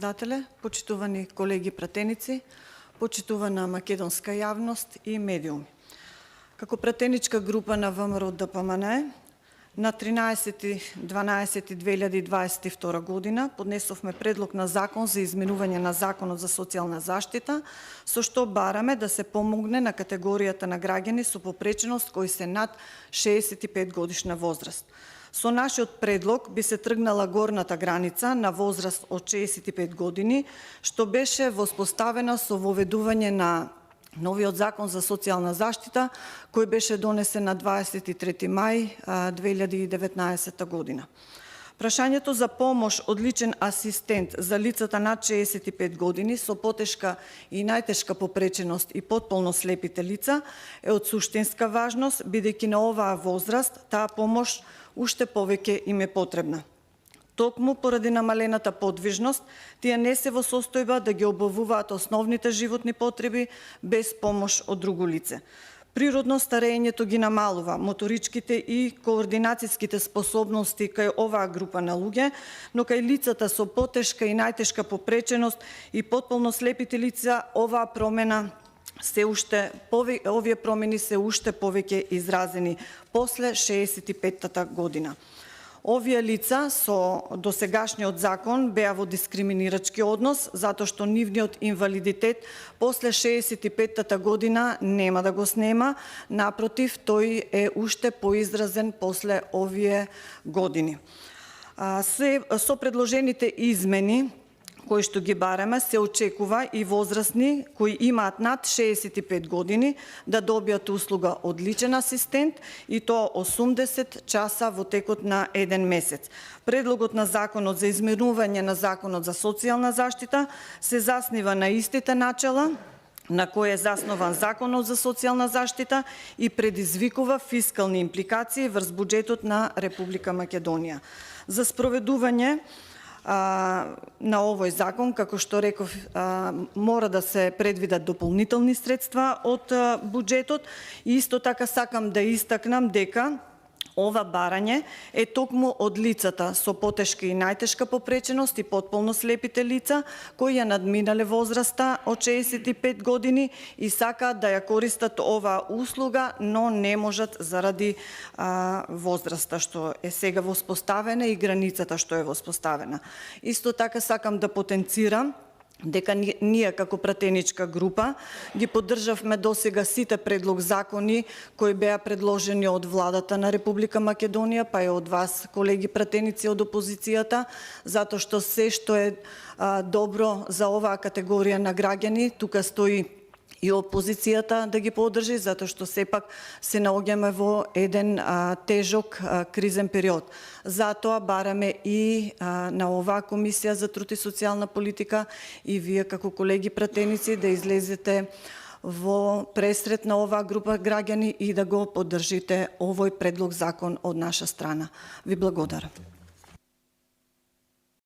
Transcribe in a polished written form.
председателе, почитувани колеги пратеници, почитувана македонска јавност и медиуми. Како пратеничка група на ВМРО-ДПМНЕ, на 13.12.2022 година поднесовме предлог на закон за изменување на Законот за социјална заштита, со што бараме да се помогне на категоријата на граѓани со попреченост кои се над 65 годишна возраст. Со нашиот предлог би се тргнала горната граница на возраст од 65 години, што беше воспоставена со воведување на новиот закон за социјална заштита, кој беше донесен на 23 мај 2019 година. Прашањето за помош од личен асистент за лицата над 65 години со потешка и најтешка попреченост и потполно слепите лица е од суштинска важност, бидејќи на оваа возраст таа помош уште повеќе им е потребна. Токму поради намалената подвижност, тие не се во состојба да ги обавуваат основните животни потреби без помош од друго лице. Природно старењето ги намалува моторичките и координацијските способности кај оваа група на луѓе, но кај лицата со потешка и најтешка попреченост и потполно слепите лица овие промени се уште повеќе изразени после 65-та година. Овие лица со досегашниот закон беа во дискриминирачки однос, затоа што нивниот инвалидитет после 65-та година нема да го снема, напротив, тој е уште поизразен после овие години. Со предложените измени кои што ги бараме, се очекува и возрастни кои имаат над 65 години да добијат услуга од личен асистент и тоа 80 часа во текот на еден месец. Предлогот на Законот за изменување на Законот за социјална заштита се заснива на истите начела на кој е заснован Законот за социјална заштита и предизвикува фискални импликации врз буџетот на Република Македонија. За спроведување на овој закон, како што реков, мора да се предвидат дополнителни средства од буџетот и исто така сакам да истакнам дека ова барање е токму од лицата со потешка и најтешка попреченост и потполно слепите лица кои ја надминале возраста од 65 години и сакаат да ја користат оваа услуга, но не можат заради возраста што е сега воспоставена и границата што е воспоставена. Исто така сакам да потенцирам дека ние како пратеничка група ги поддржавме досега сите предлог закони кои беа предложени од владата на Република Македонија, па и од вас, колеги пратеници од опозицијата, затоа што се што е добро за оваа категорија на граѓани, тука стои и опозицијата да ги поддржи, затоа што сепак се наоѓаме во еден тежок кризен период. Затоа бараме и на оваа комисија за труд и социјална политика и вие како колеги пратеници да излезете во пресрет на оваа група граѓани и да го поддржите овој предлог закон од наша страна. Ви благодарам.